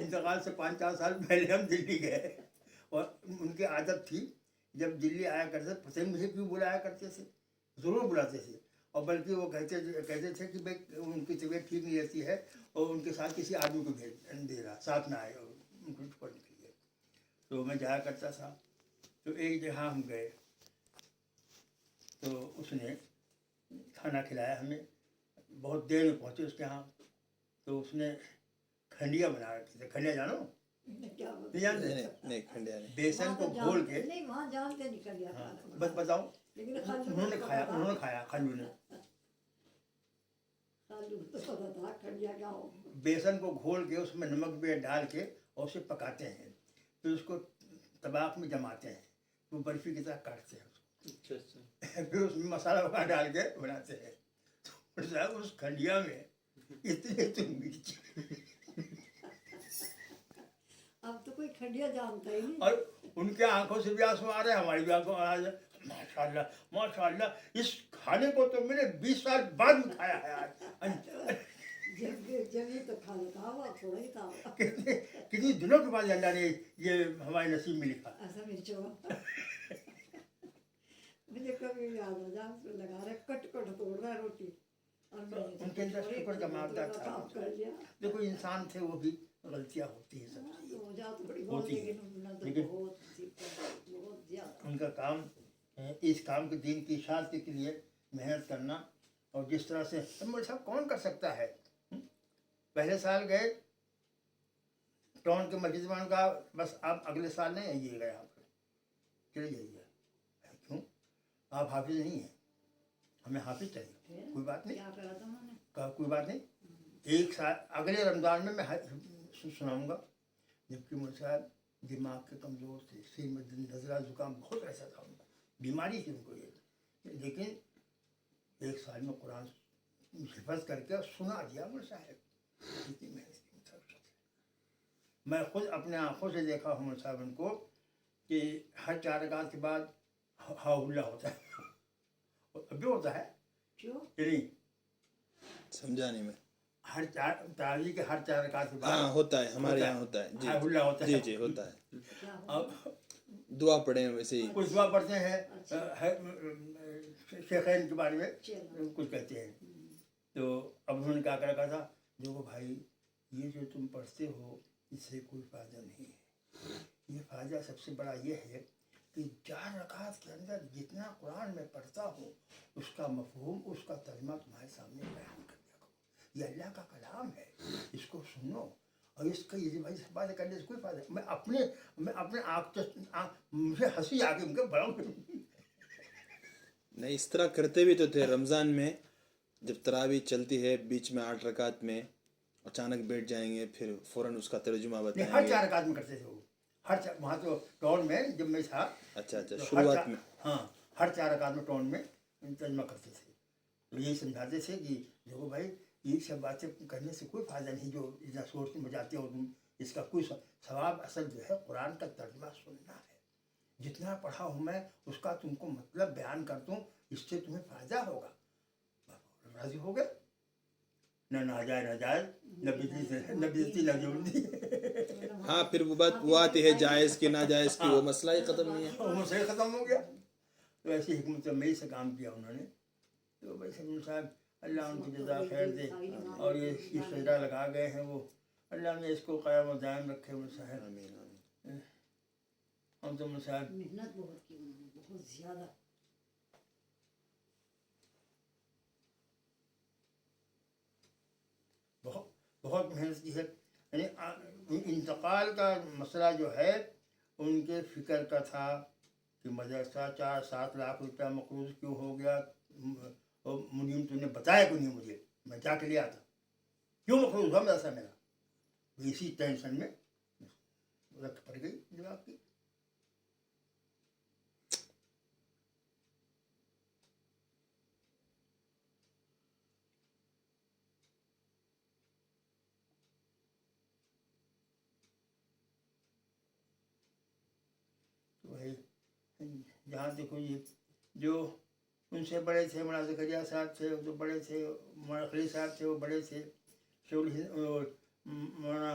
انتقال سے 5-4 سال پہلے ہم دلی گئے اور ان کی عادت تھی جب دلی آیا کرتے پتہ نہیں مجھے کیوں بلایا کرتے تھے, ضرور بلاتے تھے, اور بلکہ وہ کہتے تھے کہ بھائی ان کی طبیعت ٹھیک نہیں رہتی ہے اور ان کے ساتھ کسی آدمی کو بھیج دے رہا, ساتھ نہ آئے اور ان کو پڑھنے کے لیے. تو میں جایا کرتا تھا. تو ایک جگہ ہم گئے تو اس نے کھانا کھلایا ہمیں, بہت دیر میں پہنچے اس کے یہاں. تو اس نے کھنڈیا بنا رکھی تھے. کھنڈیا جانو؟ نہیں, کھنڈیا نہیں. بیسن کو گھول کے, ہاں بس بتاؤ, انہوں نے کھایا خالو نے. بیسن کو گھول کے اس میں نمک بھی ڈال کے اور اسے پکاتے ہیں, پھر اس کو طباق میں جماتے ہیں, وہ برفی کی طرح کاٹتے ہیں اس کو, پھر اس میں مسالہ وغیرہ ڈال کے بناتے ہیں. تو اس کھنڈیا میں اتنی مرچ, اب تو کوئی کھنڈیا جانتا ہی نہیں. اور ان کے آنکھوں سے بھی آنسو آ رہے ہیں, ہماری بھی آنکھوں آ رہے ہیں. ماشاء اللہ ماشاء اللہ, اس کھانے کو تو میں نے 20 سال بعد میں کھایا ہے آج. جب یہ تو کھا لیتا ہوا, تھوڑا ہی تھا. کتنی دنوں کے بعد اللہ نے یہ ہمارے نصیب میں لکھا. ایسا مرچ ہوا مجھے کبھی یاد آ جا لگا رہا کٹ توڑ رہا ہے روٹی, اور ان کے اندر شکر کا معاملہ تھا. دیکھو انسان تھے, وہ بھی غلطیاں ہوتی ہیں, سب ہوتی ہیں, لیکن ان کا کام اس کام کے دین کی اشاعت کے لیے محنت کرنا. اور جس طرح سے مولوی صاحب کون کر سکتا ہے. پہلے سال گئے ٹاؤن کے مسجد میں, ان کا بس آپ اگلے سال نہیں آئیے گا یہاں پر, چلے جائیے. کیوں؟ آپ حافظ نہیں ہیں, ہمیں حافظ چاہیے. کوئی بات نہیں, کہا کوئی بات نہیں, ایک سال اگلے رمضان میں سناؤں گا. جبکہ مولوی صاحب دماغ کے کمزور تھے, سر میں نزلہ زکام بہت ایسا تھا, ان کو بیماری تھی ان کو یہ, لیکن ایک سال میں قرآن حفظ کر کے سنا دیا مولوی صاحب. اتنی محنت کی طرف سے میں خود اپنے آنکھوں سے دیکھا ہوں مولوی صاحب ان کو کہ ہر 4 رکعت کے بعد ہا ہلا ہوتا ہے, ابھی ہوتا ہے نہیں سمجھا نہیں میں. ہر تراویح کے ہر 4 رکعت کے بعد ہاں ہوتا ہے, ہمارے یہاں ہوتا ہے. ہا ہلا ہوتا ہے. جی جی ہوتا ہے. اب دعا پڑھیں ویسے ہی, کچھ دعا پڑھتے ہیں, شیخین کے بارے میں کچھ کہتے ہیں. تو اب انہوں نے کیا کر رکھا تھا, دیکھو بھائی یہ جو تم پڑھتے ہو اس سے کوئی فائدہ نہیں ہے. یہ فائدہ سب سے بڑا یہ ہے کہ 4 رکعت کے اندر جتنا قرآن میں پڑھتا ہوں اس کا مفہوم, اس کا ترجمہ تمہارے سامنے بیان کر دیا کرو. یہ اللہ کا کلام ہے, اس کو سنو, اور اس کا یہ بھائی باتیں کرنے سے کوئی فائدہ. میں اپنے آپ مجھے ہنسی آ گئی, بڑا نہیں اس طرح کرتے بھی تو تھے. رمضان میں جب تراویح چلتی ہے بیچ میں 8 رکعت میں اچانک بیٹھ جائیں گے, پھر فوراً اس کا ترجمہ بتائیں ہر گے. 4 رکعت میں کرتے تھے وہ, وہاں تو ٹاؤن میں جب میں تھا, اچھا شروعات میں, ہاں ہر 4 رکعت میں ٹاؤن میں ترجمہ کرتے تھے. تو یہی سمجھاتے تھے کہ دیکھو بھائی یہ سب باتیں کرنے سے کوئی فائدہ نہیں, جو اتنا سوچ کے بجاتے ہو تم, اس کا کوئی ثواب اصل جو ہے قرآن کا ترجمہ سننا ہے. جتنا پڑھا ہوں میں اس کا تم کو مطلب بیان کر دوں, اس سے تمہیں فائدہ ہوگا. راضی ہو گئے, نہ ناجائز, نہ بیزتی نہ جوڑتی. ہاں پھر وہ بات وہ آتی ہے جائز کی ناجائز کی, وہ مسئلہ ہی ختم نہیں ہے. وہ مسئلہ ختم ہو گیا. تو ایسی حکمت عملی سے کام کیا انہوں نے. تو بھائی سلیم صاحب اللہ ان کی جزا خیر دے, اور یہ سجدہ لگا گئے ہیں وہ, اللہ نے اس کو قائم و دائم رکھے. صاحب آمین آمین. ہم تو صاحب محنت بہت کی انہوں نے, بہت زیادہ. بہت محنت کی ہے. یعنی انتقال کا مسئلہ جو ہے ان کے فکر کا تھا کہ مدرسہ 4-7 لاکھ روپیہ مقروض کیوں ہو گیا. منیم تو نے بتایا کیوں نہیں مجھے, میں جا کے لیا تھا, کیوں مقروض ہوا مدرسہ میرا. اسی ٹینشن میں رکھ پڑ گئی دماغ کی. وہی جہاں دیکھو یہ جو ان سے بڑے تھے, مولانا زکریا صاحب تھے جو بڑے تھے, مولانا خلیل صاحب تھے وہ بڑے تھے, مولانا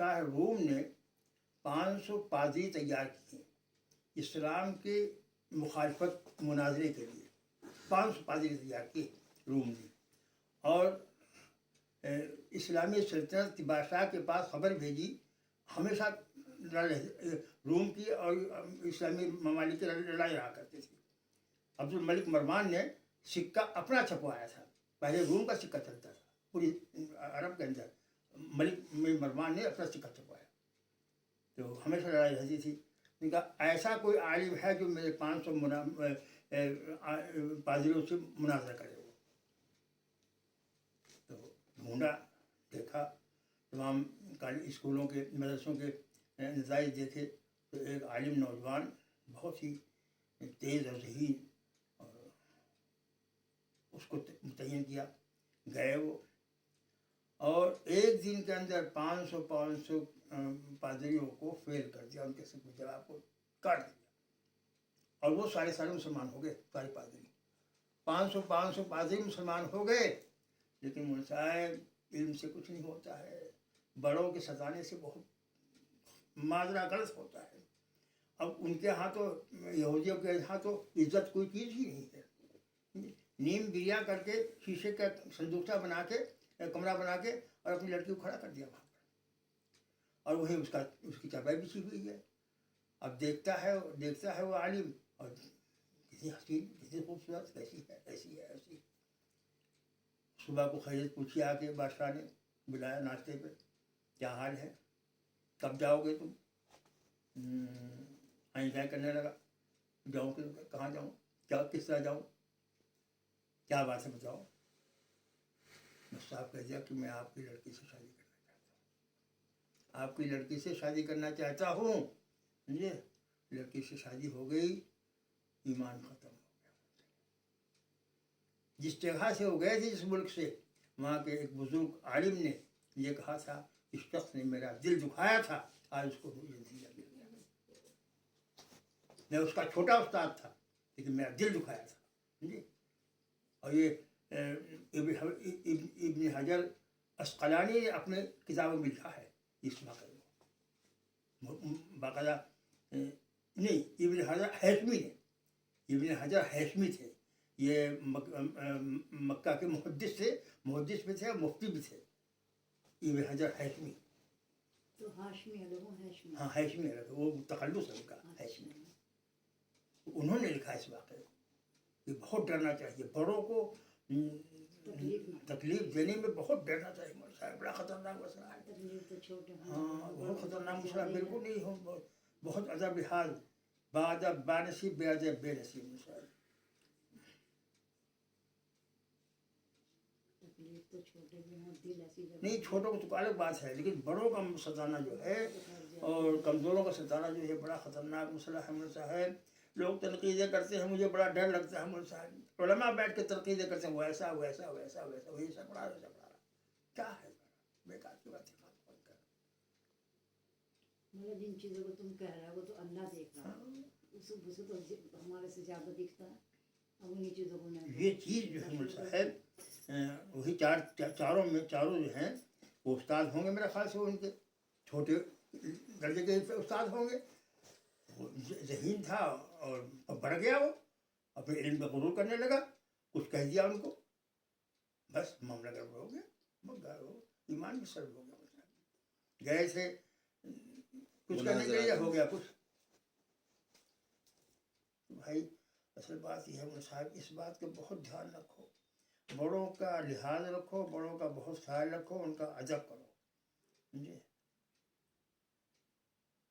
شاہ روم نے 500 پادری تیار کیے اسلام کے مخالفت مناظرے کے لیے. 500 پادری تیار کیے روم نے, اور اسلامی سلطنت کے بادشاہ کے پاس خبر بھیجی. ہمیشہ روم کی اور اسلامی ممالک کی لڑائی رہا کرتے تھے. عبد الملک مروان نے سکہ اپنا چھپوایا تھا. پہلے روم کا سکہ چلتا تھا پوری عرب کے اندر, ملک مروان نے اپنا سکہ چھپوایا. تو ہمیشہ لڑائی رہتی تھی. ان کا ایسا کوئی عالم ہے جو میرے 500 پادریوں سے مناظرہ کرے. وہ تو ڈھونڈا, دیکھا, تمام اسکولوں کے مدرسوں کے نتائج دیکھے تو ایک عالم نوجوان بہت ہی تیز اور ذہین, اور اس کو متعین کیا. گئے وہ, اور ایک دن کے اندر 500 پادریوں کو فیل کر دیا, ان کے سب جواب کو کاٹ دیا, اور وہ سارے مسلمان ہو گئے. سارے پادری 500 پادری مسلمان ہو گئے. لیکن مول صاحب علم سے کچھ نہیں ہوتا ہے, بڑوں کے ستانے سے بہت معاذرہ غلط ہوتا ہے. اب ان کے ہاں تو یہودیوں کے ہاں تو عزت کوئی چیز ہی نہیں ہے. نیم گریا کر کے شیشے کا صندوقچہ بنا کے, کمرہ بنا کے, اور اپنی لڑکی کو کھڑا کر دیا وہاں پر, اور وہی اس کی چابائی بچھی ہوئی ہے. اب دیکھتا ہے وہ عالم, اور کتنی حسین, کتنی خوبصورت, ایسی ہے ایسی ہے ایسی. صبح کو خیریت پوچھی آ کے, بادشاہ نے بلایا ناشتے پہ, کیا حال ہے, کب جاؤ گے تم؟ آئیں کرنے لگا, جاؤں کہ کہاں جاؤں, کیا کس طرح جاؤں, کیا بات ہے بتاؤ. بس صاحب کہہ دیا کہ میں آپ کی لڑکی سے شادی کرنا چاہتا ہوں, آپ کی لڑکی سے شادی کرنا چاہتا ہوں. سمجھے, لڑکی سے شادی ہو گئی, ایمان ختم ہو گیا. جس جگہ سے وہ گئے تھے, جس ملک سے, وہاں کے ایک بزرگ عالم نے یہ کہا تھا, اس شخص نے میرا دل دکھایا تھا, آج اس کو دیا مل گیا. میں اس کا چھوٹا استاد تھا, لیکن میرا دل دکھایا تھا. سمجھے, اور یہ ابن حجر اسقلانی نے اپنے کتابوں میں لکھا ہے اس واقعے کو. باقاعدہ نہیں, ابن حجر ہیثمی تھے. یہ مکہ کے محدث بھی تھے, مفتی بھی تھے. ابن حجر ہیثمی, تو ہاشمی الگ ہاشمی. ہاں ہیثمی الگ, وہ تخلص ہے ان کا, ہیثمی. انہوں نے لکھا اس واقعے کو کہ بہت ڈرنا چاہیے, بڑوں کو تکلیف دینے میں بہت ڈرنا چاہیے. بڑا خطرناک مسئلہ ہے. ہاں بہت خطرناک مسئلہ, بالکل نہیں ہو, بہت ادب لحاظ, بادب بانصیب بے ادب بے نصیب مسائل. نہیں, چھوٹوں کو تو الگ بات ہے, لیکن بڑوں کا ستانا جو ہے اور کمزوروں کا ستانا جو ہے بڑا خطرناک مسئلہ ہے. مول صاحب لوگ تنقیدیں کرتے ہیں, مجھے بڑا ڈر لگتا ہے. مول صاحب علماء بیٹھ کے تنقیدیں کرتے ہیں, ویسا ویسا ویسا ویسا, وہی سب پڑھا ویسا پڑھا. کیا ہے بیکار کی بات ہے. مطلب جن چیزوں کو تم کہہ رہے ہو وہ تو اللہ دیکھ رہا ہے, اسے تو ہمارے سے زیادہ دکھتا ہے. اب انہیں چیزوں کو یہ چیز جو ہے مول صاحب, وہی چاروں جو ہیں وہ استاد ہوں گے میرے خیال سے. وہ ان کے چھوٹے درجے کے استاد ہوں گے. ذہین تھا اور بڑھ گیا, وہ اپنے علم کا غرور کرنے لگا, کچھ کہہ دیا ان کو, بس معاملہ گڑبڑ ہو گیا, ایمان بھی سر ہو گیا. گئے تھے کچھ کرنے کے لیے, ہو گیا کچھ. بھائی اصل بات یہ ہے صاحب, اس بات کا بہت دھیان رکھو, بڑوں کا لحاظ رکھو, بڑوں کا بہت خیال رکھو, ان کا ادب کرو. سمجھے,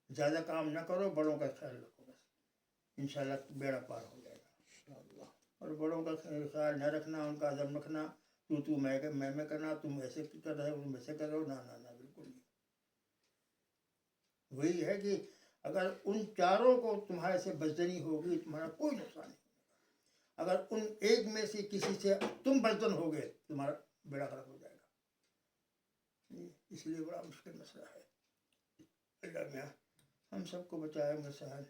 زیادہ کام نہ کرو, بڑوں کا خیال رکھو, بس انشاءاللہ بیڑا پار ہو جائے گا. اور بڑوں کا خیال نہ رکھنا, ان کا ادب رکھنا, تو میں کرنا, تم ایسے کر رہے ہو, تم ایسے کر رہے ہو, نہ بالکل نہیں. وہی ہے کہ اگر ان چاروں کو تمہارے سے بدزنی ہوگی, تمہارا کوئی نقصان نہیں. اگر ان ایک میں سے کسی سے تم بدزن ہو گئے, تمہارا بیڑا خراب ہو جائے گا. اس لیے بڑا مشکل مسئلہ ہے. اللہ میاں ہم سب کو بچائے. مسائل